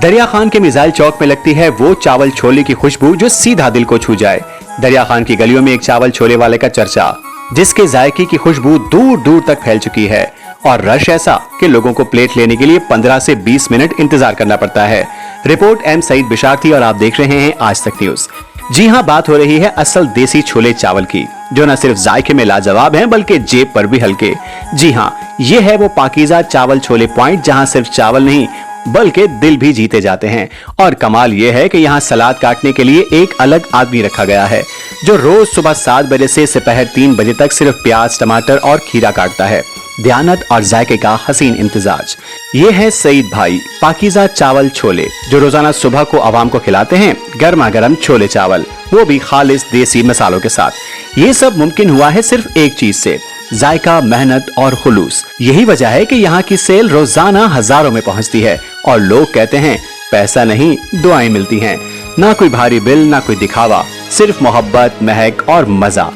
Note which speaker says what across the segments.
Speaker 1: दरिया खान के मिसाइल चौक में लगती है वो चावल छोले की खुशबू जो सीधा दिल को छू जाए। दरिया खान की गलियों में एक चावल छोले वाले का चर्चा, जिसके जायके की खुशबू दूर दूर तक फैल चुकी है और रश ऐसा कि लोगों को प्लेट लेने के लिए 15 से 20 मिनट इंतजार करना पड़ता है। रिपोर्ट एम सईद बिशारती और आप देख रहे हैं आज तक न्यूज। जी हां, बात हो रही है असल देसी छोले चावल की, जो न सिर्फ जायके में लाजवाब हैं बल्कि जेब पर भी हल्के। जी हां, ये है वो पाकीज़ा चावल छोले पॉइंट जहां सिर्फ चावल नहीं बल्कि दिल भी जीते जाते हैं। और कमाल ये है कि यहाँ सलाद काटने के लिए एक अलग आदमी रखा गया है जो रोज सुबह 7 बजे से दोपहर 3 बजे तक सिर्फ प्याज, टमाटर और खीरा काटता है। दयानत और जायके का हसीन इम्तिजाज। ये है सईद भाई, पाकीज़ा चावल छोले, जो रोजाना सुबह को आवाम को खिलाते हैं गर्मा गर्म छोले चावल, वो भी खालिस देसी मसालों के साथ। ये सब मुमकिन हुआ है सिर्फ एक चीज से, जायका, मेहनत और खुलूस। यही वजह है कि यहाँ की सेल रोजाना हजारों में पहुँचती है और लोग कहते हैं पैसा नहीं दुआएं मिलती हैं। ना कोई भारी बिल, ना कोई दिखावा, सिर्फ मोहब्बत, महक और मजा।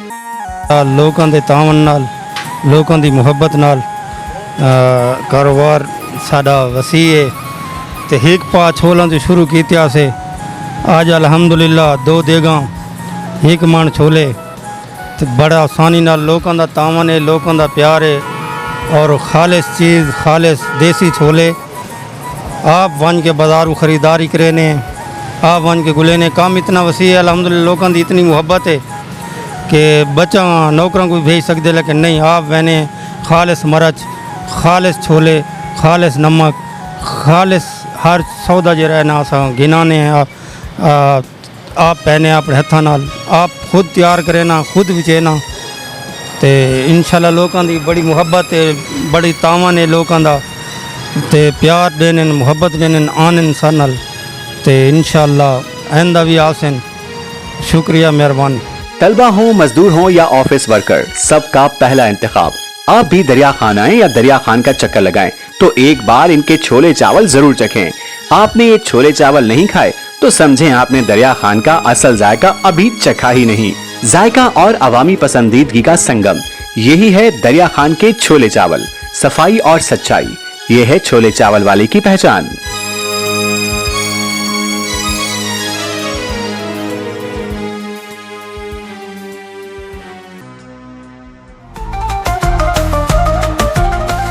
Speaker 2: लोगों के तावन नाल, लोगों की मुहब्बत नाल कारोबार साडा वसी है। तो एक पा छोलों से शुरू किया से आज अल्हम्दुलिल्लाह 2 देगा 1 मन छोले। तो बड़ा आसानी नाल लोगों का तावन है, लोगों का प्यार है और खालिस चीज़, खालिस देसी छोले। आप वन के बाजारू ख़रीदारी करे ने, आप वन के गुले ने, काम इतना वसी है अल्हम्दुलिल्लाह। लोगों की इतनी मुहब्बत है कि बच्चा नौकरों को भी भेज सकते, लेकिन नहीं, आप मैंने खालिस मरच, खालिस छोले, खालिस नमक, खालिस हर सौदा जो रहना गिनाने आप पहने अपने हथा नाल, आप खुद तैयार करे ना, खुद बिचेना। तो इंशाल्लाह लोगों की बड़ी मुहब्बत है, बड़ी तावन है लोगों का, तो प्यार देने, मुहब्बत देने आनन सनल। तो इंशाल्लाह आइंदा भी आसन। शुक्रिया, मेहरबानी।
Speaker 1: तलबा हो, मजदूर हो या ऑफिस वर्कर, सबका पहला इंतखाब। आप भी दरिया खान आए या दरिया खान का चक्कर लगाएं तो एक बार इनके छोले चावल जरूर चखें। आपने ये छोले चावल नहीं खाए तो समझें आपने दरिया खान का असल जायका अभी चखा ही नहीं। जायका और अवामी पसंदीदगी का संगम, यही है दरिया खान के छोले चावल। सफाई और सच्चाई, ये है छोले चावल वाले की पहचान।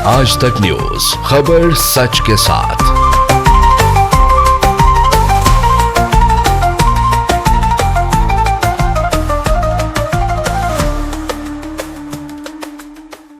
Speaker 3: आज तक न्यूज, खबर सच के साथ।